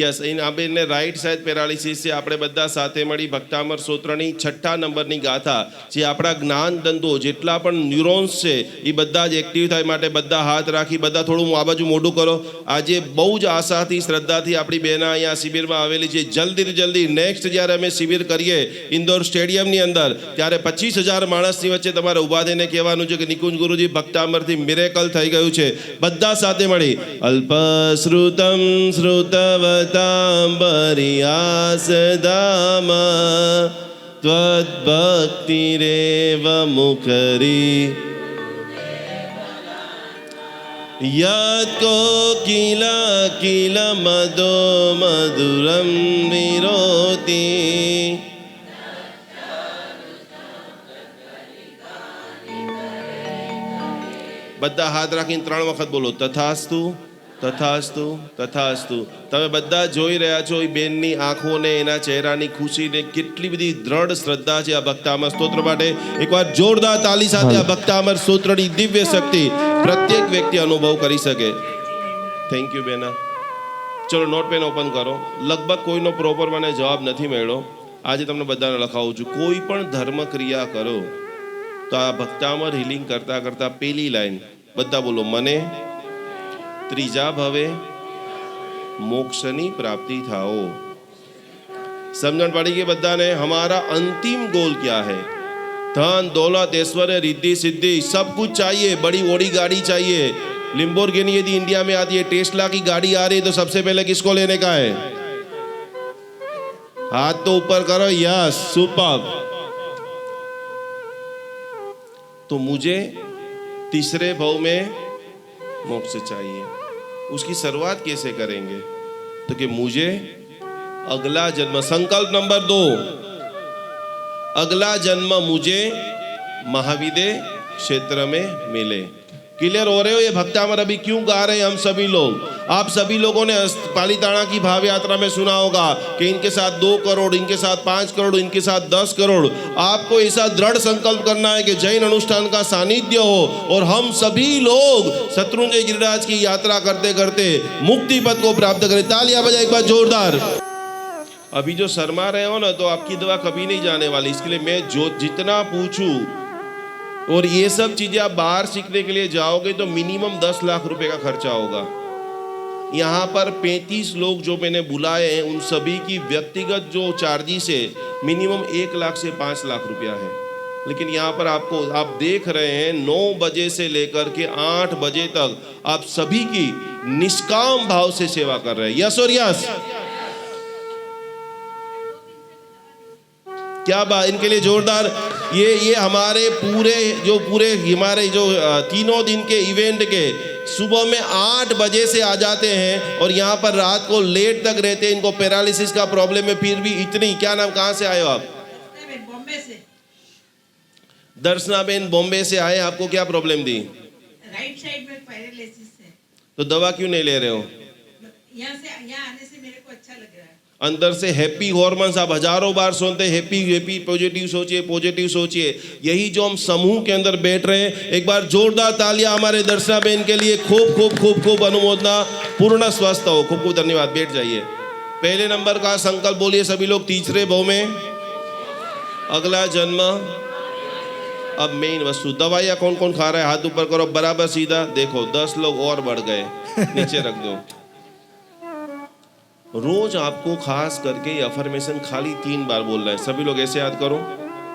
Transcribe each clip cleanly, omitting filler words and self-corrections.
Yes આ બેનને right side paralysis છે. આપણે બધા સાથે મળી ભક્તામર સ્તોત્રની 6 નંબરની ગાથા, જે આપણા જ્ઞાન તંતુઓ જેટલા પણ ન્યુરોન્સ છે એ બધા જ એક્ટિવ થાય માટે બધા હાથ રાખી, બધા થોડું આ બાજુ મોઢું કરો. આજે બહુ જ આશાથી શ્રદ્ધાથી આપણી બહેના અહીંયા શિબિરમાં આવેલી છે. જલ્દીથી જલ્દી નેક્સ્ટ જ્યારે અમે શિબિર કરીએ ઇન્દોર સ્ટેડિયમની અંદર, ત્યારે 25,000 માણસની વચ્ચે તમારે ઊભા થઈને કહેવાનું છે કે નિકુંજ ગુરુજી ભક્તામરથી મિરેકલ થઈ ગયું છે. બધા સાથે મળી અલ્પશ્રુતમ શ્રુતવતામ પરિયાસદામ ત્વદ્ભક્તિરેવ મુખરી યત કોકિલ કિલ મદો મધુરમ વિરોતિ. બધા હાથ રાખીને 3 વખત બોલો તથાસ્તુ તથાસ્તુ તથાસ્તુ. તમે બધા જોઈ રહ્યા છો એ બેનની આંખોને, એના ચહેરાની ખુશીને, કેટલી બધી દ્રઢ શ્રદ્ધા છે આ ભક્તામર સ્તોત્ર માટે. એકવાર જોરદાર તાલી સાથે આ ભક્તામર સ્તોત્રની દિવ્ય શક્તિ પ્રત્યેક વ્યક્તિ અનુભવ કરી શકે. થેન્ક યુ બેના. ચલો નોટ પેન ઓપન કરો. લગભગ કોઈનો પ્રોપર મને જવાબ નથી મળ્યો. આજે તમને બધાને લખાવું છું, કોઈ પણ ધર્મ ક્રિયા કરો તો આ ભક્તામર હિલિંગ કરતા કરતા પેલી લાઈન બધા બોલો, મને ત્રીજા ભવે મોક્ષની પ્રાપ્તિ થાઓ. समझन पड़ी कि बधाने हमारा अंतिम गोल क्या है. धन दौलत ऐश्वर्य रिद्धि सिद्धि सब कुछ चाहिए. बड़ी ओडी गाड़ी चाहिए. लिम्बोर्गिनी यदि इंडिया में आती है, टेस्ला की गाड़ी आ रही है, तो सबसे पहले किसको लेने का है? हाथ तो ऊपर करो. Yes, super. तो मुझे तीसरे भाव में मोक्ष चाहिए. उसकी शुरुआत कैसे करेंगे? तो कि मुझे अगला जन्म, संकल्प नंबर 2, अगला जन्म मुझे महाविद्य क्षेत्र में मिले. क्लियर हो रहे हो? ये भक्तामर अभी क्यों गा रहे हैं हम सभी लोग? आप सभी लोगों ने पालीताना की भाव यात्रा में सुना होगा कि इनके साथ 2 करोड़, इनके साथ 5 करोड़, इनके साथ 10 करोड़. आपको ऐसा दृढ़ संकल्प करना है कि जैन अनुष्ठान का सानिध्य हो और हम सभी लोग शत्रुंजय गिरिराज की यात्रा करते करते मुक्ति पद को प्राप्त करें. तालियां बजाए एक बार जोरदार. अभी जो शर्मा रहे हो ना, तो आपकी दवा कभी नहीं जाने वाली. इसके लिए मैं जो जितना पूछूं, और ये सब चीजें आप बाहर सीखने के लिए जाओगे तो मिनिमम 10 लाख रुपए का खर्चा होगा. यहाँ पर 35 लोग जो मैंने बुलाए हैं, उन सभी की व्यक्तिगत जो चार्जिस है मिनिमम 1 लाख से 5 लाख रुपया है. लेकिन यहाँ पर आपको, आप देख रहे हैं 9 बजे से लेकर के 8 बजे तक आप सभी की निष्काम भाव से सेवा कर रहे हैं. यस और यस. क्या बात. इनके लिए जोरदार. ये हमारे पूरे हमारे जो 3 दिन के इवेंट के सुबह में 8 बजे से आ जाते हैं और यहाँ पर रात को लेट तक रहते हैं. इनको पैरालिसिस का प्रॉब्लम है, फिर भी इतनी. क्या नाम, कहाँ से आए हो आप? बॉम्बे से. दर्शना बेन बॉम्बे से आए. आपको क्या प्रॉब्लम थी? राइट साइड में पैरालिसिस है. तो दवा क्यों नहीं ले रहे हो? यहाँ आने से मेरे को अच्छा लग रहा है. अंदर से हैप्पी हॉर्मोन्स आप हजारों बार सुनते हैं. हैप्पी हैप्पी पॉजिटिव सोचिए, पॉजिटिव सोचिए. यही जो हम समूह के अंदर बैठ रहे हैं. एक बार जोरदार तालियां हमारे दर्शना बेन के लिए. खूब खूब खूब खूब अनुमोदना. पूर्ण स्वस्थ हो. खूब खूब धन्यवाद. बैठ जाइए. पहले नंबर का संकल्प बोलिए सभी लोग. तीसरे भाव में अगला जन्म. अब मेन वस्तु, दवाइयाँ कौन कौन खा रहा है? हाथ ऊपर करो, बराबर सीधा. देखो 10 लोग और बढ़ गए. नीचे रख दो. रोज आपको खास करके ये अफर्मेशन खाली 3 बार बोलना है. सभी लोग ऐसे याद करो.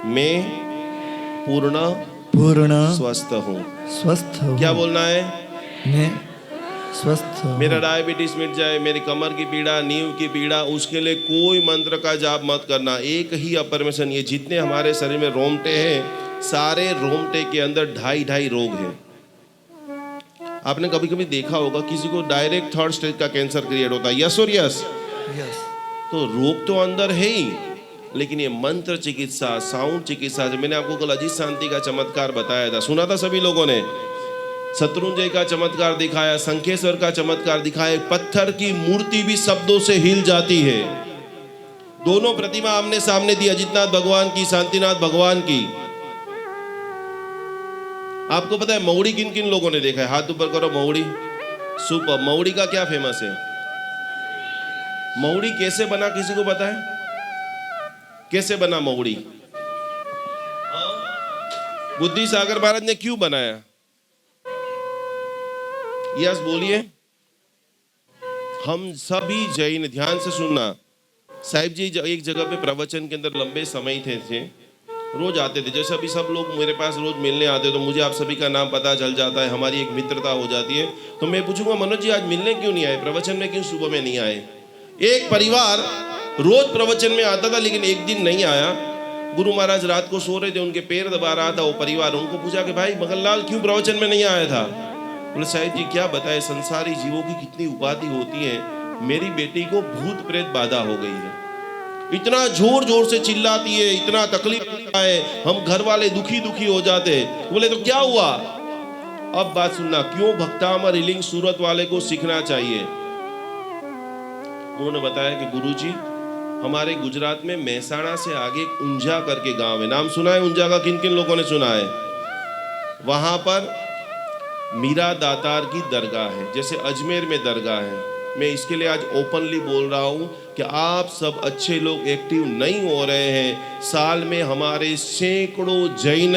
मैं पूर्ण स्वस्थ हूँ. स्वस्थ हूँ. क्या बोलना है? मैं स्वस्थ हूँ. मेरा डायबिटीज मिट जाए, मेरी कमर की पीड़ा, नींव की पीड़ा, उसके लिए कोई मंत्र का जाप मत करना. एक ही अफर्मेशन. ये जितने हमारे शरीर में रोमटे हैं, सारे रोमटे के अंदर 2.5 रोग हैं. आपने कभी कभी देखा होगा किसी को डायरेक्ट 3rd स्टेज का कैंसर क्रिएट होता है. यस और यस. यस. तो रोग तो अंदर है ही, लेकिन ये मंत्र चिकित्सा, साउंड चिकित्सा, जो मैंने आपको कल अजीत शांति का चमत्कार बताया था, सुना था सभी लोगों ने. शत्रुंजय का चमत्कार दिखाया, शंखेश्वर का चमत्कार दिखाया. पत्थर की मूर्ति भी शब्दों से हिल जाती है. दोनों प्रतिमा आमने सामने दी, अजितनाथ भगवान की, शांतिनाथ भगवान की. आपको पता है महुड़ी किन किन लोगों ने देखा है? हाथ ऊपर करो. महुड़ी. सुपर. महुड़ी का क्या फेमस है? महुड़ी कैसे बना, किसी को पता है? कैसे बना महुड़ी? बुद्धि सागर महाराज ने क्यों बनाया? यस बोलिए। हम सभी जैन, ध्यान से सुनना, साहिब जी एक जगह पे प्रवचन के अंदर लंबे समय थे, रोज आते थे। जैसे अभी सब लोग मेरे पास रोज मिलने आते, तो मुझे आप सभी का नाम पता चल जाता है, हमारी एक मित्रता हो जाती है। तो मैं पूछूंगा, मनोज जी आज मिलने क्यों नहीं आए, प्रवचन में क्यों सुबह में नहीं आए? एक परिवार रोज प्रवचन में आता था, लेकिन एक दिन नहीं आया। गुरु महाराज रात को सो रहे थे, उनके पैर दबा रहा था वो परिवार। उनको पूछा कि भाई मगनलाल क्यों प्रवचन में नहीं आया था? बोले साहिब जी क्या बताए, संसारी जीवों की कितनी उपाधि होती है। मेरी बेटी को भूत प्रेत बाधा हो गई है, इतना जोर जोर से चिल्लाती है, इतना तकलीफ होता है, हम घर वाले दुखी दुखी हो जाते। बोले तो क्या हुआ? अब बात सुनना, क्यों भक्तामर हीलिंग सूरत वाले को सीखना चाहिए। उन्होंने बताया कि गुरुजी हमारे गुजरात में मेहसाणा से आगे ऊंझा करके गांव है, नाम सुना है ऊंझा का? किन किन लोगों ने सुना है? वहां पर मीरा दातार की दरगाह है, जैसे अजमेर में दरगाह है। मैं इसके लिए आज ओपनली बोल रहा हूं कि आप सब अच्छे लोग एक्टिव नहीं हो रहे हैं। साल में हमारे सैकड़ों जैन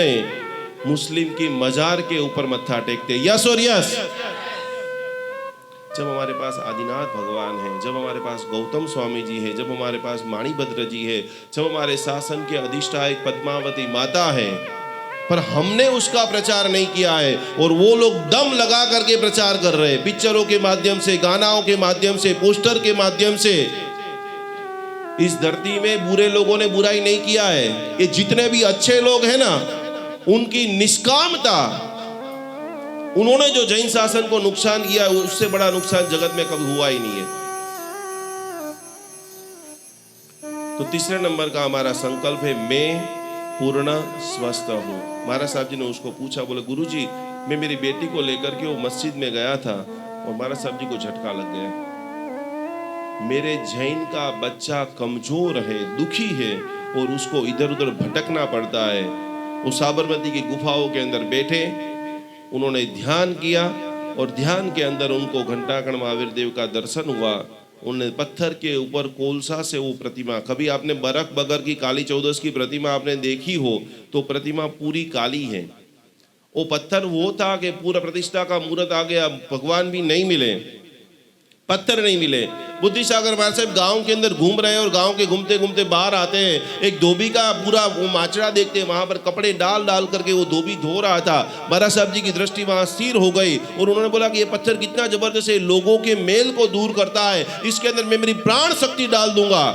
मुस्लिम की मजार के ऊपर मत्था टेकते, यस और यस। जब हमारे पास आदिनाथ भगवान है, जब हमारे पास गौतम स्वामी जी है, जब हमारे पास माणिभद्र जी है, जब हमारे शासन के अधिष्ठायक पद्मावती माता है, पर हमने उसका प्रचार नहीं किया है। और वो लोग दम लगा करके प्रचार कर रहे हैं, पिक्चरों के माध्यम से, गानाओं के माध्यम से, पोस्टर के माध्यम से। इस धरती में बुरे लोगों ने बुराई नहीं किया है। ये जितने भी अच्छे लोग हैं ना, उनकी निष्कामता, उन्होंने जो जैन शासन को नुकसान किया, उससे बड़ा नुकसान जगत में कभी हुआ ही नहीं है। तो तीसरे नंबर का हमारा संकल्प है, मैं पूर्ण स्वस्थ हूँ। महाराज साहब जी ने उसको पूछा, बोले गुरुजी मैं मेरी बेटी को लेकर के वो मस्जिद में गया था और महाराज साहब जी को झटका लग गया। मेरे जैन का बच्चा कमजोर है, दुखी है और उसको इधर उधर भटकना पड़ता है। वो साबरमती की गुफाओं के अंदर बैठे, उन्होंने ध्यान किया और ध्यान के अंदर उनको घंटाकर्ण महावीर देव का दर्शन हुआ। उन्होंने पत्थर के ऊपर कोलसा से वो प्रतिमा, कभी आपने बरक बगर की काली चौदस की प्रतिमा आपने देखी हो तो प्रतिमा पूरी काली है। वो पत्थर वो था कि पूरा प्रतिष्ठा का मुहूर्त आ गया, भगवान भी नहीं मिले, पत्थर नहीं मिले। बुद्धि सागर महाराज साहब गांव के अंदर घूम रहे हैं और गांव के घूमते घूमते बाहर आते हैं, एक धोबी का पूरा वो माचड़ा देखते हैं, वहां पर कपड़े डाल डाल करके वो धोबी धो रहा था। महाराज साहब जी की दृष्टि वहां स्थिर हो गई और उन्होंने बोला कि ये पत्थर कितना जबरदस्त है, लोगों के मेल को दूर करता है, इसके अंदर मैं मेरी प्राण शक्ति डाल दूंगा।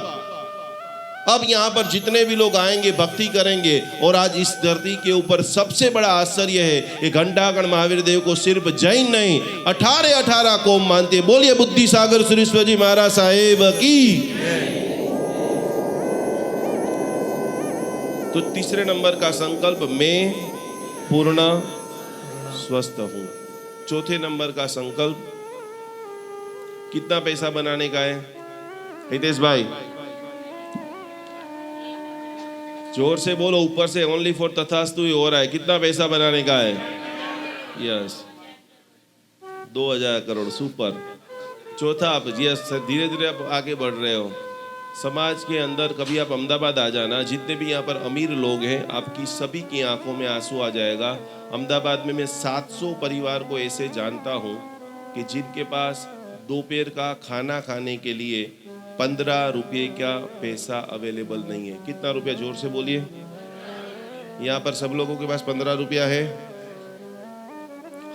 अब यहाँ पर जितने भी लोग आएंगे भक्ति करेंगे। और आज इस धरती के ऊपर सबसे बड़ा आश्चर्य है, ये घंटाकर्ण महावीर देव को सिर्फ जैन नहीं 18 कौम मानते। बोलिए बुद्धि सागर सुरेश्वर जी महाराज साहेब की। तो तीसरे नंबर का संकल्प, मैं पूर्ण स्वस्थ हूं। चौथे नंबर का संकल्प, कितना पैसा बनाने का है हितेश भाई? जोर से बोलो, ऊपर से ओनली फॉर तथास्तु ही हो रहा है। कितना पैसा बनाने का है? Yes 2000 crore, super. चौथा, आप यस धीरे धीरे आप आगे बढ़ रहे हो। समाज के अंदर कभी आप अहमदाबाद आ जाना, जितने भी यहाँ पर अमीर लोग हैं आपकी सभी की आंखों में आंसू आ जाएगा। अहमदाबाद में मैं 700 परिवार को ऐसे जानता हूँ कि जिनके पास दोपहर का खाना खाने के लिए 15 रुपये का पैसा अवेलेबल नहीं है। कितना रुपया? जोर से बोलिए। यहाँ पर सब लोगों के पास 15 रुपया है।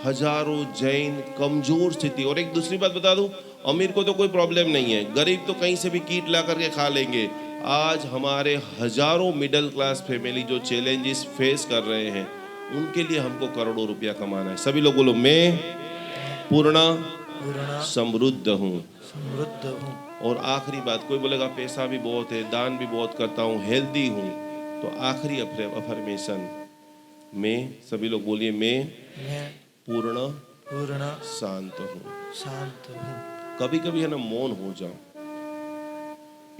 हजारों जैन कमजोर स्थिति। और एक दूसरी बात बता दूं, अमीर को तो कोई प्रॉब्लम नहीं है, गरीब तो कहीं से भी कीट ला करके खा लेंगे। आज हमारे हजारों मिडिल क्लास फैमिली जो चैलेंजेस फेस कर रहे हैं, उनके लिए हमको करोड़ों रुपया कमाना है। सभी लोग बोलो, मैं पूर्ण समृद्ध हूँ। और आखिरी बात, कोई बोलेगा पैसा भी बहुत है, दान भी बहुत करता हूँ, हेल्दी हूँ, तो आखिरी अफर्मेशन, मैं, सभी लोग बोलिए, मैं पूर्ण शांत हूँ। कभी कभी है ना मौन हो जाओ।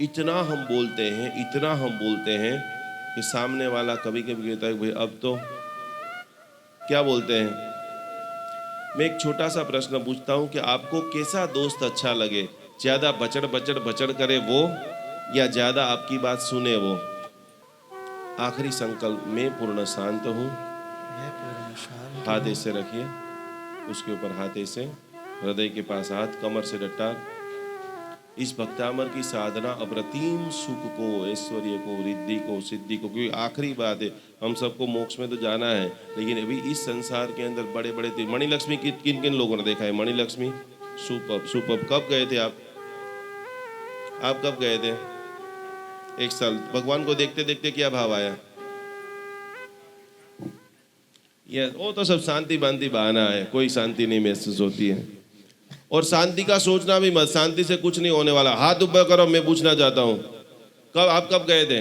इतना हम बोलते हैं कि सामने वाला कभी कभी कहता है भाई अब तो क्या बोलते हैं। मैं एक छोटा सा प्रश्न पूछता हूँ कि आपको कैसा दोस्त अच्छा लगे? ज्यादा बचड़ बचड़ बचड़ करे वो या ज्यादा आपकी बात सुने वो। आखिरी संकल्प, मैं पूर्ण शांत हूँ। मैं पूर्ण शांत हाथ ऐसे रखिए, उसके ऊपर हाथ ऐसे, हृदय के पास हाथ, कमर से डट्टा। इस भक्तामर की साधना अप्रतिम सुख को, ऐश्वर्य को, रिद्धि को, सिद्धि को, क्योंकि आखिरी बात है, हम सबको मोक्ष में तो जाना है, लेकिन अभी इस संसार के अंदर बड़े बड़े मणि लक्ष्मी किन किन लोगों ने देखा है? मणि लक्ष्मी सुपर सुपर। कब गए थे आप कब गए थे? एक साल। भगवान को देखते देखते क्या भाव आया? ये वो तो सब शांति बांति बहाना है, कोई शांति नहीं महसूस होती है। और शांति का सोचना भी मत, शांति से कुछ नहीं होने वाला। हाथ ऊपर करो, मैं पूछना चाहता हूं, आप कब गए थे?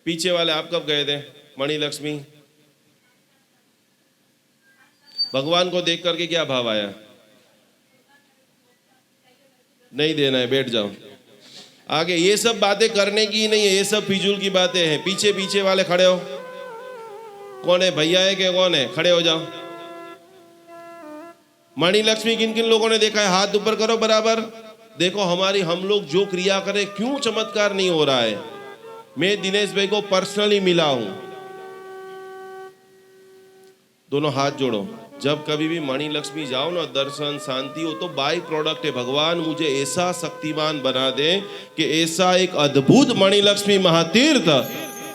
पीछे वाले आप कब गए थे? मणि लक्ष्मी, भगवान को देख करके क्या भाव आया? नहीं देना है, बैठ जाओ। आगे ये सब बातें करने की नहीं है, ये सब फिजूल की बातें हैं। पीछे पीछे वाले खड़े हो, कौन है? भैया है कि कौन है? खड़े हो जाओ। मणि लक्ष्मी किन किन लोगों ने देखा है? हाथ ऊपर करो बराबर। देखो हम लोग जो क्रिया करें, क्यों चमत्कार नहीं हो रहा है? मैं दिनेश भाई को पर्सनली मिला हूं। दोनों हाथ जोड़ो। जब कभी भी मणि लक्ष्मी जाओ ना, दर्शन शांति हो, तो बाई प्रोडक्ट है, भगवान मुझे ऐसा शक्तिमान बना दे कि ऐसा एक अद्भुत मणि लक्ष्मी महातीर्थ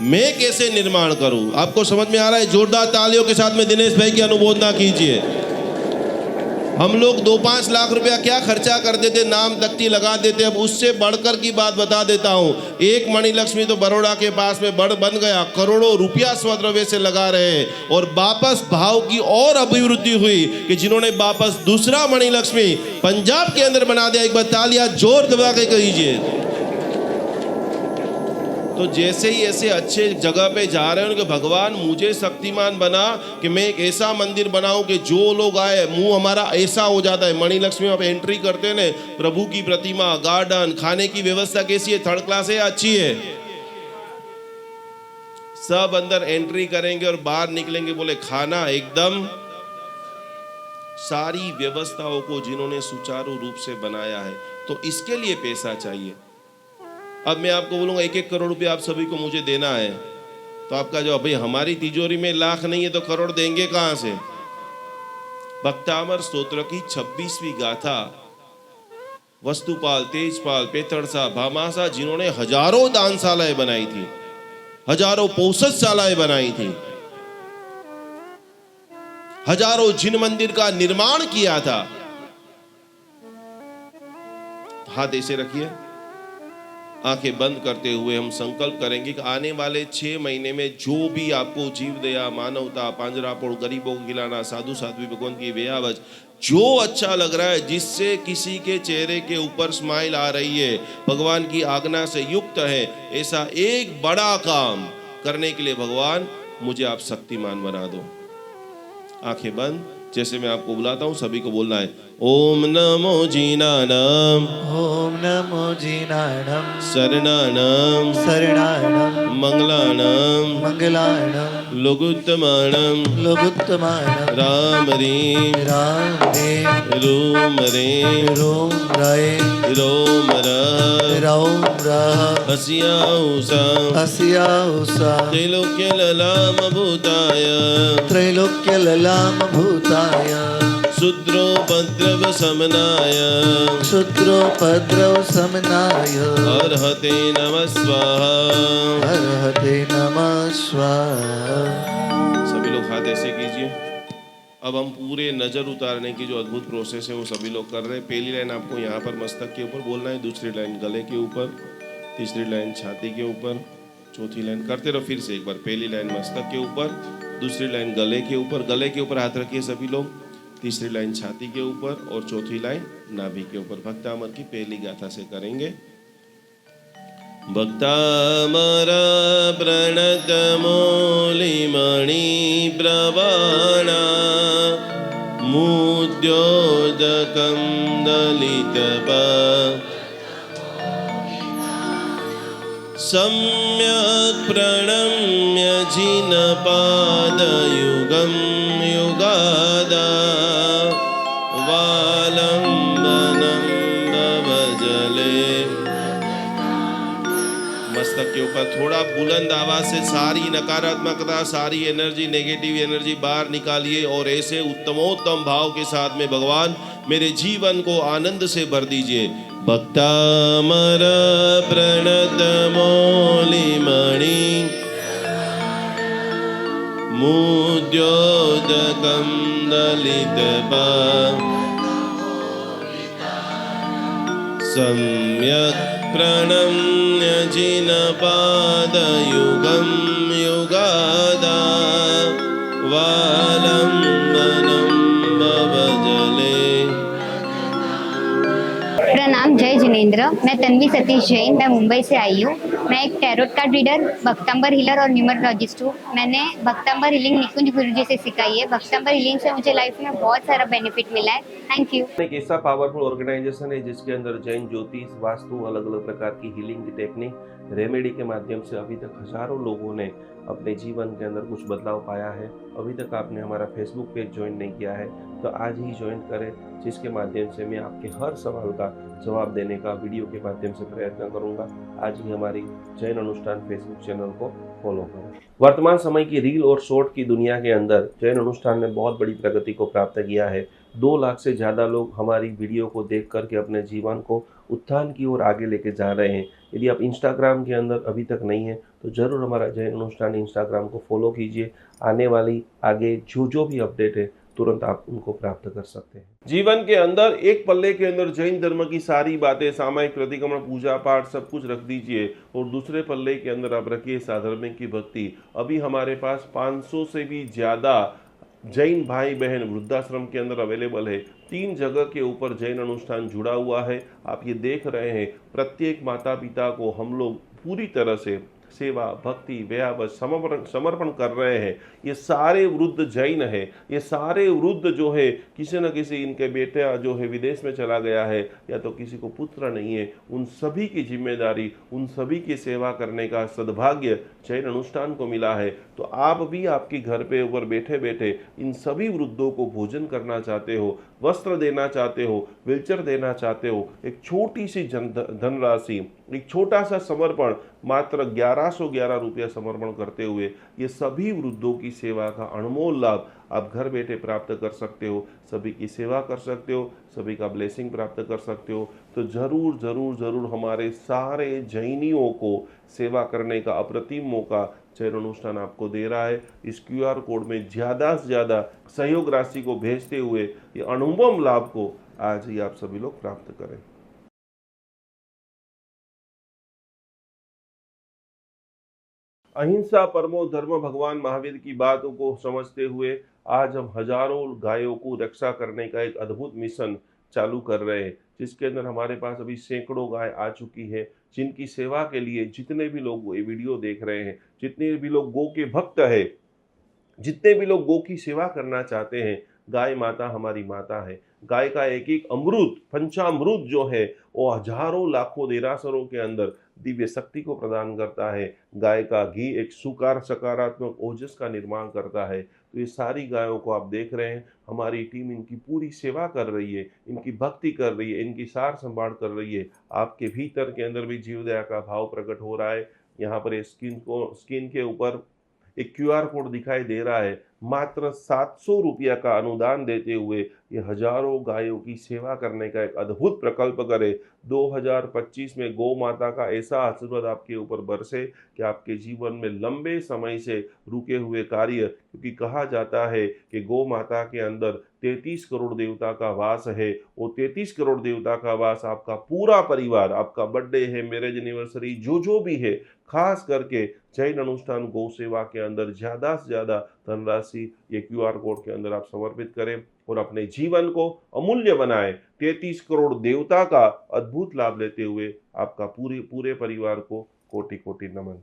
मैं कैसे निर्माण करूं। आपको समझ में आ रहा है? जोरदार तालियों के साथ में दिनेश भाई की अनुमोदना कीजिए। हम लोग 2-5 लाख रुपया क्या खर्चा कर देते, नाम तख्ती लगा देते। अब उससे बढ़कर की बात बता देता हूं, एक मणि लक्ष्मी तो बड़ौदा के पास में बन गया, करोड़ों रुपया स्वद्रव्य से लगा रहे, और वापस भाव की और अभिवृद्धि हुई कि जिन्होंने वापस दूसरा मणि लक्ष्मी पंजाब के अंदर बना दिया। एक बार तालियां जोर दबा के कहिए। तो जैसे ही ऐसे अच्छे जगह पे जा रहे हैं, उनके भगवान मुझे शक्तिमान बना कि मैं एक ऐसा मंदिर बनाऊं कि जो लोग आए मुंह हमारा ऐसा हो जाता है। मणि लक्ष्मी में आप एंट्री करते हैं ना, प्रभु की प्रतिमा, गार्डन, खाने की व्यवस्था कैसी है? थर्ड क्लास है या अच्छी है? सब अंदर एंट्री करेंगे और बाहर निकलेंगे, बोले खाना एकदम। सारी व्यवस्थाओं को जिन्होंने सुचारू रूप से बनाया है, तो इसके लिए पैसा चाहिए। अब मैं आपको बोलूंगा 1-1 करोड़ रुपया आप सभी को मुझे देना है, तो आपका जवाब, भाई हमारी तिजोरी में लाख नहीं है तो करोड़ देंगे कहां से? भक्तामर स्तोत्र की 26वीं गाथा, वस्तुपाल, तेजपाल, पेतरसा, भामासा, जिन्होंने हजारों दानशालाएं बनाई थी, हजारों पौषधशालाएं बनाई थी, हजारों जिन मंदिर का निर्माण किया था। हाथ ऐसे रखिए, आंखें बंद करते हुए हम संकल्प करेंगे कि आने वाले 6 महीने में जो भी आपको जीव दया, मानवता, पांजरापोड़, गरीबों को खिलाना, साधु साध्वी भगवान की व्यावच, जो अच्छा लग रहा है, जिससे किसी के चेहरे के ऊपर स्माइल आ रही है, भगवान की आज्ञा से युक्त है, ऐसा एक बड़ा काम करने के लिए भगवान मुझे आप शक्तिमान बना दो। आंखें बंद, जैसे मैं आपको बुलाता हूं सभी को बोलना है, ओम नमो जीनानाम, ओम नमो जीनानाम, शरणानाम शरणानाम, मंगलानाम, मंगलानाम, लोकुत्तमानाम, लोकुत्तमानाम, राम रीम, राम रे, रूम रे, रोम राय, रोम रः, रौम रः, अस्याउसा, अस्याउसा, त्रैलोक्य ललाम भूताय, त्रैलोक्य ललाम भूताय, शूद्रोपद्रव शमनाय, शूद्रोपद्रव शमनाय, अर्हते नमः स्वाहा। अर्हते नमः स्वाहा। सभी लोग हाथ ऐसे कीजिए। अब हम पूरे नजर उतारने की जो अद्भुत प्रोसेस है वो सभी लोग कर रहे हैं। पहली लाइन आपको यहाँ पर मस्तक के ऊपर बोलना है, दूसरी लाइन गले के ऊपर, तीसरी लाइन छाती के ऊपर, चौथी लाइन करते रहो फिर से एक बार। पहली लाइन मस्तक के ऊपर, दूसरी लाइन गले के ऊपर हाथ रखिए सभी लोग, तीसरी लाइन छाती के ऊपर और चौथी लाइन नाभि के ऊपर। भक्तामर की पहली गाथा से करेंगे। भक्तामर प्रणत मौलिमणि प्रवाणा, मुद्योदकं दलितपा, सम्यक् प्रणम्य जिनपादयुगं युगादा, वालम्बनं भवति जले। मस्तक के ऊपर थोड़ा बुलंद आवाज से सारी नकारात्मकता, सारी एनर्जी, नेगेटिव एनर्जी बाहर निकालिए और ऐसे उत्तमोत्तम भाव के साथ में भगवान मेरे जीवन को आनंद से भर दीजिए। भक्तामर प्रणत मौलिमणि मुद्योदकं दलितपा सम्यक् प्रणम्य जिनपादयुगं युगादा वालम्बनं भवजले। प्रणाम, जय जिनेंद्र। मैं तन्वी सतीश जैन, मैं मुंबई से आई हूँ। मैं एक टैरोट कार्ड रीडर, भक्तंबर हीलर और न्यूमरोलॉजिस्ट हूँ। मैंने भक्तंबर हीलिंग निकुंज गुरुजी से सिखाई है। भक्तंबर हीलिंग से मुझे लाइफ में बहुत सारा बेनिफिट मिला है। Thank you. एक ऐसा पावरफुल ऑर्गेनाइजेशन है जिसके अंदर जैन ज्योतिष, वास्तु, अलग अलग प्रकार की हीलिंग की टेक्निक, रेमेडी के माध्यम से अभी तक हजारों लोगों ने अपने जीवन के अंदर कुछ बदलाव पाया है। अभी तक आपने हमारा फेसबुक पेज ज्वाइन नहीं किया है तो आज ही ज्वाइन करें, जिसके माध्यम से मैं आपके हर सवाल का जवाब देने का वीडियो के माध्यम से प्रयत्न करूंगा। आज ही हमारी जैन अनुष्ठान फेसबुक चैनल को फॉलो करें। वर्तमान समय की रील और शॉर्ट की दुनिया के अंदर जैन अनुष्ठान ने बहुत बड़ी प्रगति को प्राप्त किया है। 2 लाख से ज़्यादा लोग हमारी वीडियो को देख करके अपने जीवन को उत्थान की ओर आगे लेके जा रहे हैं। यदि आप इंस्टाग्राम के अंदर अभी तक नहीं है तो ज़रूर हमारा जैन अनुष्ठान इंस्टाग्राम को फॉलो कीजिए। आने वाली आगे जो भी अपडेट है तुरंत आप उनको प्राप्त कर सकते हैं। जीवन के अंदर एक पल्ले के अंदर जैन धर्म की सारी बातें, सामायिक प्रतिक्रमण, पूजा पाठ सब कुछ रख दीजिए और दूसरे पल्ले के अंदर आप रखिए साधर्मिक की भक्ति। अभी हमारे पास 500 से भी ज़्यादा जैन भाई बहन वृद्धाश्रम के अंदर अवेलेबल है। 3 जगह के ऊपर जैन अनुष्ठान जुड़ा हुआ है। आप ये देख रहे हैं, प्रत्येक माता पिता को हम लोग पूरी तरह से सेवा, भक्ति, व्याव समर्पण कर रहे हैं। ये सारे वृद्ध जैन है, ये सारे वृद्ध जो है किसी न किसी इनके बेटा जो है विदेश में चला गया है या तो किसी को पुत्र नहीं है, उन सभी की जिम्मेदारी, उन सभी की सेवा करने का सद्भाग्य जैन अनुष्ठान को मिला है। तो आप भी आपके घर पे ऊपर बैठे बैठे इन सभी वृद्धों को भोजन करना चाहते हो, वस्त्र देना चाहते हो, व्हीलचेयर देना चाहते हो, एक छोटी सी धनराशि, एक छोटा सा समर्पण, मात्र 1111 रुपया समर्पण करते हुए ये सभी वृद्धों की सेवा का अनमोल लाभ आप घर बैठे प्राप्त कर सकते हो। सभी की सेवा कर सकते हो, सभी का ब्लेसिंग प्राप्त कर सकते हो। तो जरूर जरूर जरूर हमारे सारे जैनियों को सेवा करने का अप्रतिम मौका जैन अनुष्ठान आपको दे रहा है। इस QR कोड में ज़्यादा से ज़्यादा सहयोग राशि को भेजते हुए ये अनुपम लाभ को आज ही आप सभी लोग प्राप्त करें। अहिंसा परमो धर्म भगवान महावीर की बातों को समझते हुए आज हम हजारों गायों को रक्षा करने का एक अद्भुत मिशन चालू कर रहे हैं, जिसके अंदर हमारे पास अभी सैकड़ों गाय आ चुकी है, जिनकी सेवा के लिए जितने भी लोग ये वीडियो देख रहे हैं, जितने भी लोग गौ के भक्त है, जितने भी लोग गौ की सेवा करना चाहते हैं, गाय माता हमारी माता है। गाय का एक एक अमृत, पंचामृत जो है वो हजारों लाखों देरासरों के अंदर दिव्य शक्ति को प्रदान करता है। गाय का घी एक सुकार सकारात्मक ओजस का निर्माण करता है। तो ये सारी गायों को आप देख रहे हैं, हमारी टीम इनकी पूरी सेवा कर रही है, इनकी भक्ति कर रही है, इनकी सार संभाल कर रही है। आपके भीतर के अंदर भी जीव दया का भाव प्रकट हो रहा है। यहाँ पर स्क्रीन के ऊपर एक QR कोड दिखाई दे रहा है। मात्र 700 रुपया का अनुदान देते हुए ये हजारों गायों की सेवा करने का एक अद्भुत प्रकल्प करे। 2025 में गौ माता का ऐसा आशीर्वाद आपके ऊपर बरसे कि आपके जीवन में लंबे समय से रुके हुए कार्य, क्योंकि कहा जाता है कि गौ माता के अंदर 33 करोड़ देवता का वास है। वो 33 करोड़ देवता का वास आपका पूरा परिवार, आपका बर्थडे है, मैरिज एनिवर्सरी, जो भी है, खास करके जैन अनुष्ठान गौ सेवा के अंदर ज़्यादा से ज़्यादा धनराशि ये QR कोड के अंदर आप समर्पित करें और अपने जीवन को अमूल्य बनाएं। 33 करोड़ देवता का अद्भुत लाभ लेते हुए आपका पूरे परिवार को कोटि कोटि नमन।